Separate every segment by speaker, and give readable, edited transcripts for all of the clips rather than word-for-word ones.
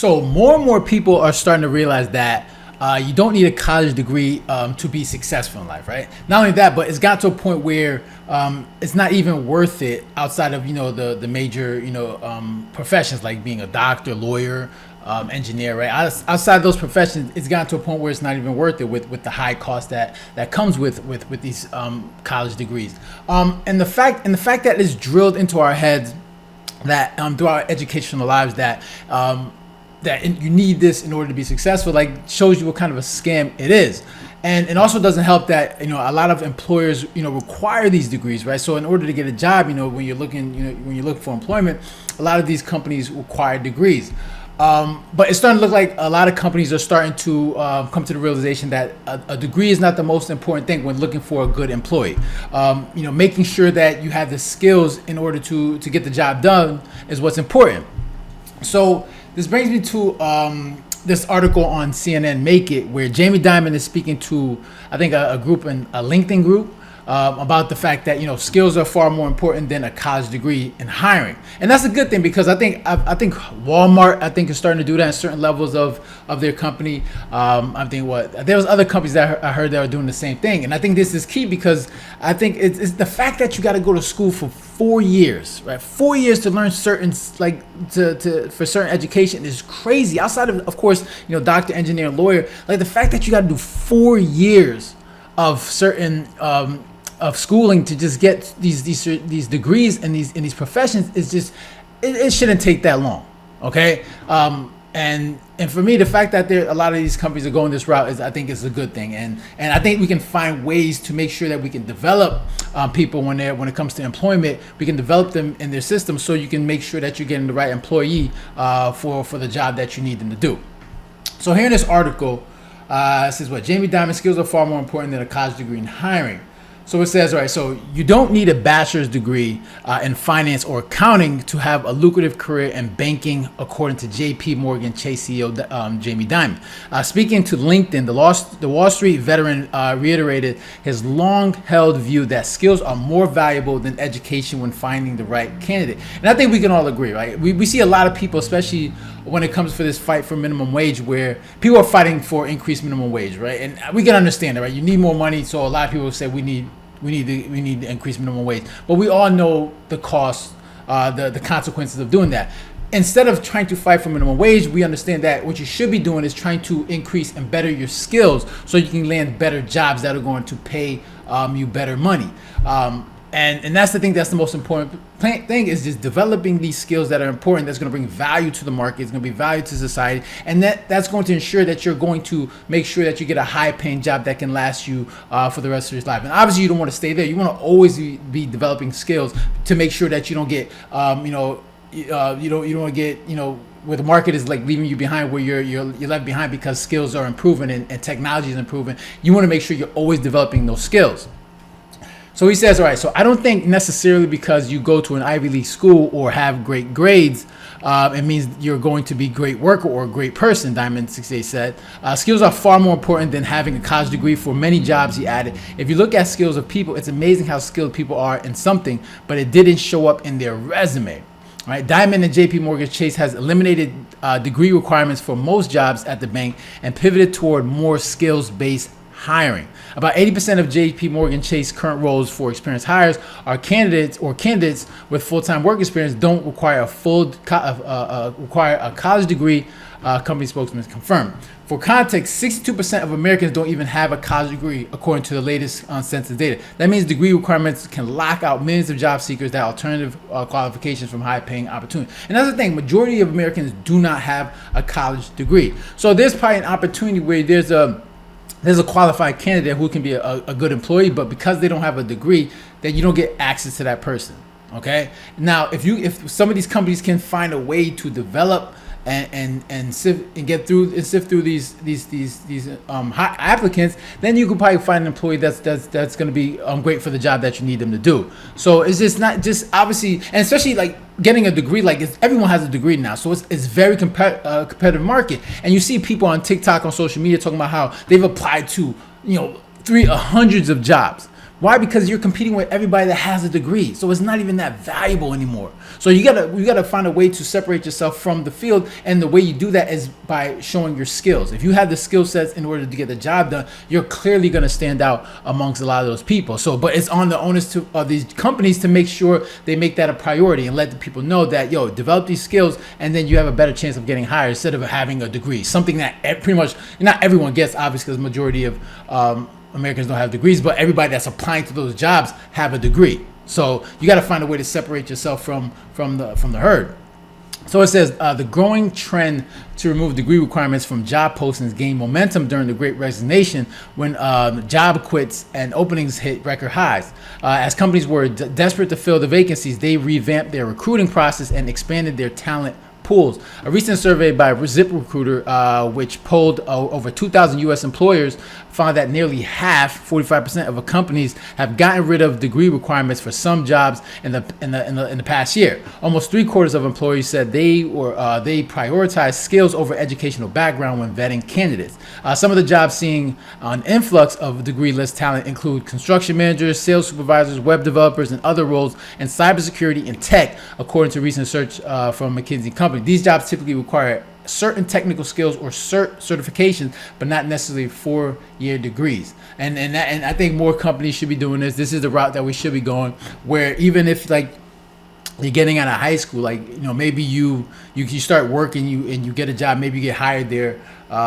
Speaker 1: So more and more people are starting to realize that you don't need a college degree to be successful in life, right? Not only that, but it's got to a point where it's not even worth it outside of the major professions like being a doctor, lawyer, engineer, right? Outside those professions, it's gotten to a point where it's not even worth it with the high cost that comes with these college degrees. And the fact that it's drilled into our heads that through our educational lives that you need this in order to be successful, like shows you what kind of a scam it is. And it also doesn't help that a lot of employers require these degrees, right? So in order to get a job, when you're looking for employment, a lot of these companies require degrees. But it's starting to look like a lot of companies are starting to come to the realization that a degree is not the most important thing when looking for a good employee. Making sure that you have the skills in order to get the job done is what's important. So this brings me to this article on CNN Make It, where Jamie Dimon is speaking to, I think, a LinkedIn group about the fact that skills are far more important than a college degree in hiring, and that's a good thing because I think Walmart is starting to do that in certain levels of their company. I think there was other companies that I heard that are doing the same thing, and I think this is key because I think it's the fact that you got to go to school for 4 years, right? 4 years to learn certain for certain education is crazy. Outside of course, doctor, engineer, lawyer, like the fact that you got to do 4 years of certain of schooling to just get these degrees and these professions is just it shouldn't take that long, okay? And for me, the fact that a lot of these companies are going this route I think is a good thing, and I think we can find ways to make sure that we can develop people when it comes to employment. We can develop them in their system so you can make sure that you're getting the right employee for the job that you need them to do. So here in this article, it says Jamie Dimon, skills are far more important than a college degree in hiring. So it says, all right, so you don't need a bachelor's degree in finance or accounting to have a lucrative career in banking, according to J.P. Morgan Chase CEO Jamie Dimon. Speaking to LinkedIn, the Wall Street veteran reiterated his long-held view that skills are more valuable than education when finding the right candidate. And I think we can all agree, right? We see a lot of people, especially when it comes for this fight for minimum wage, where people are fighting for increased minimum wage, right? And we can understand it, right? You need more money, so a lot of people say we need to increase minimum wage, but we all know the cost, the consequences of doing that. Instead of trying to fight for minimum wage, we understand that what you should be doing is trying to increase and better your skills so you can land better jobs that are going to pay you better money. And that's the thing, that's the most important thing, is just developing these skills that are important, that's going to bring value to the market, it's going to bring value to society, and that's going to ensure that you're going to make sure that you get a high paying job that can last you for the rest of your life. And obviously you don't want to stay there, you want to always be developing skills to make sure that you don't get you don't want to get where the market is like leaving you behind, where you're left behind because skills are improving and technology is improving. You want to make sure you're always developing those skills. So he says, all right, so I don't think necessarily because you go to an Ivy League school or have great grades, it means you're going to be a great worker or a great person, Diamond 68 said. Skills are far more important than having a college degree for many jobs, he added. If you look at skills of people, it's amazing how skilled people are in something, but it didn't show up in their resume. Right? Dimon and J.P. Morgan Chase has eliminated degree requirements for most jobs at the bank and pivoted toward more skills-based hiring. About 80% of J.P. Morgan Chase current roles for experienced hires are candidates with full-time work experience don't require require a college degree. Company spokesman confirmed. For context, 62% of Americans don't even have a college degree, according to the latest census data. That means degree requirements can lock out millions of job seekers that alternative qualifications from high-paying opportunities. And that's the thing, majority of Americans do not have a college degree. So there's probably an opportunity where there's a qualified candidate who can be a good employee, but because they don't have a degree, then you don't get access to that person. Okay. Now, if some of these companies can find a way to develop and sift through these high applicants, then you could probably find an employee that's going to be great for the job that you need them to do. So it's just not just obviously, and especially like getting a degree, like everyone has a degree now, so it's very competitive market. And you see people on TikTok, on social media, talking about how they've applied to hundreds of jobs, Why? Because you're competing with everybody that has a degree, so it's not even that valuable anymore. So you gotta find a way to separate yourself from the field, and the way you do that is by showing your skills. If you have the skill sets in order to get the job done, you're clearly gonna stand out amongst a lot of those people. So, but it's on the onus of these companies to make sure they make that a priority and let the people know that, yo, develop these skills, and then you have a better chance of getting hired instead of having a degree. Something that pretty much not everyone gets, obviously, because the majority of Americans don't have degrees, but everybody that's applying to those jobs have a degree. So you got to find a way to separate yourself from the herd. So it says the growing trend to remove degree requirements from job postings gained momentum during the Great Resignation, when job quits and openings hit record highs. As companies were desperate to fill the vacancies, they revamped their recruiting process and expanded their talent pools. A recent survey by ZipRecruiter, which polled over 2,000 U.S. employers, found that nearly half, 45% of companies, have gotten rid of degree requirements for some jobs in the past year. Almost 3/4 of employees said they prioritize skills over educational background when vetting candidates. Some of the jobs seeing an influx of degree-less talent include construction managers, sales supervisors, web developers, and other roles in cybersecurity and tech, according to recent research from McKinsey Company. These jobs typically require certain technical skills or certifications, but not necessarily 4-year degrees. And I think more companies should be doing this. This is the route that we should be going, where even if like you're getting out of high school, like, you know, maybe you start working, and you get a job, maybe you get hired there.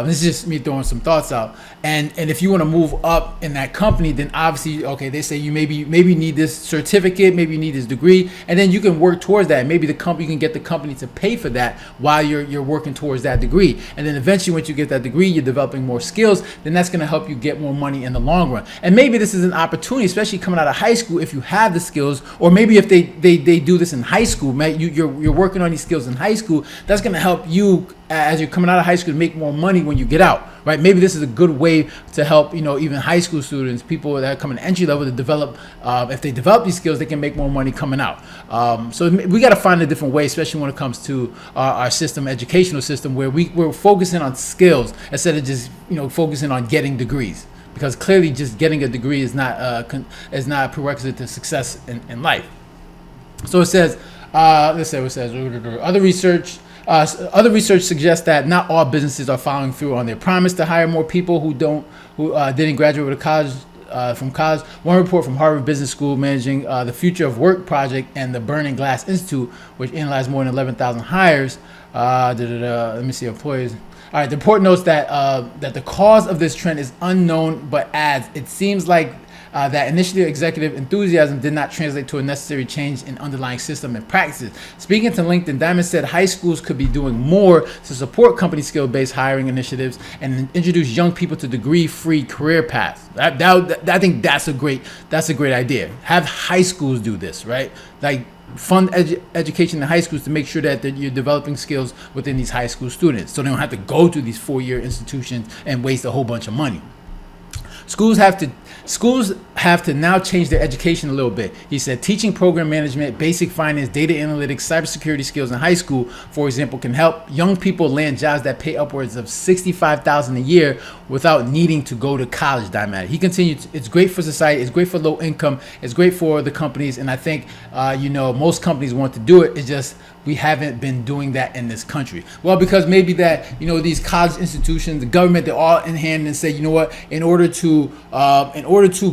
Speaker 1: This is just me throwing some thoughts out. And if you want to move up in that company, then obviously, okay, they say you maybe need this certificate, maybe you need this degree, and then you can work towards that. Maybe you can get the company to pay for that while you're working towards that degree. And then eventually, once you get that degree, you're developing more skills. Then that's going to help you get more money in the long run. And maybe this is an opportunity, especially coming out of high school, if you have the skills, or maybe if they do this in high school, man, you're working on these skills in high school. That's going to help you as you're coming out of high school to make more money when you get out, right? Maybe this is a good way to help, you know, even high school students, people that are coming to entry level, to develop. If they develop these skills, they can make more money coming out. So we got to find a different way, especially when it comes to our system, educational system, where we're focusing on skills instead of just, you know, focusing on getting degrees. Because clearly, just getting a degree is not a prerequisite to success in life. So it says, let's say what it says. Other research suggests that not all businesses are following through on their promise to hire more people who didn't graduate with from college. One report from Harvard Business School, managing the Future of Work project, and the Burning Glass Institute, which analyzed more than 11,000 hires. Let me see, employees. All right, the report notes that the cause of this trend is unknown, but adds, it seems like that initially executive enthusiasm did not translate to a necessary change in underlying system and practices. Speaking to LinkedIn, Dimon said high schools could be doing more to support company skill-based hiring initiatives and introduce young people to degree-free career paths. I think that's a great idea. Have high schools do this, right? Like, fund education in high schools to make sure that you're developing skills within these high school students, so they don't have to go to these 4-year institutions and waste a whole bunch of money. Schools have to now change their education a little bit. He said teaching program management, basic finance, data analytics, cybersecurity skills in high school, for example, can help young people land jobs that pay upwards of $65,000 a year without needing to go to college. Dimon. He continued, it's great for society, it's great for low income, it's great for the companies, and I think most companies want to do it. It's just we haven't been doing that in this country. Well, because maybe that, these college institutions, the government, they're all in hand and say, you know what, in order to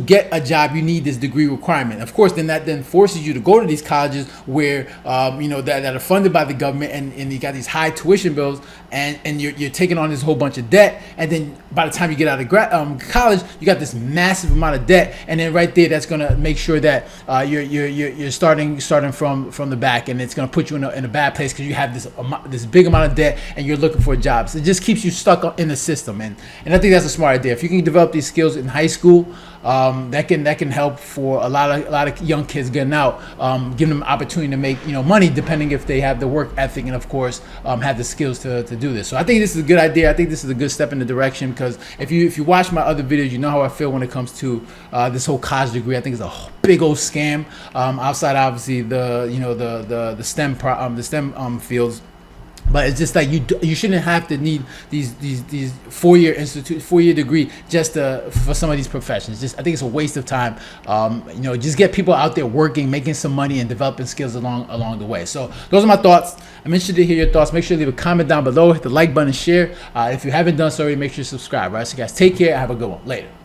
Speaker 1: get a job, you need this degree requirement. Of course, then that forces you to go to these colleges where, that are funded by the government, and you got these high tuition bills, and you're taking on this whole bunch of debt. And then by the time you get out of college, you got this massive amount of debt. And then right there, that's going to make sure that you're starting from the back, and it's going to put you in a bad place because you have this big amount of debt and you're looking for jobs. It just keeps you stuck in the system, and I think that's a smart idea. If you can develop these skills in high school, that can help for a lot of young kids getting out, giving them opportunity to make money, depending if they have the work ethic and of course have the skills to do this. So I think this is a good idea. I think this is a good step in the direction, because if you watch my other videos, you know how I feel when it comes to this whole college degree. I think it's a big old scam. Outside obviously the STEM fields. But it's just like you shouldn't have to need these 4-year degree just for some of these professions. Just I think it's a waste of time. Just get people out there working, making some money, and developing skills along the way. So those are my thoughts. I'm interested to hear your thoughts. Make sure you leave a comment down below, hit the like button, share. If you haven't done so already, make sure you subscribe. Right, so guys, take care. Have a good one. Later.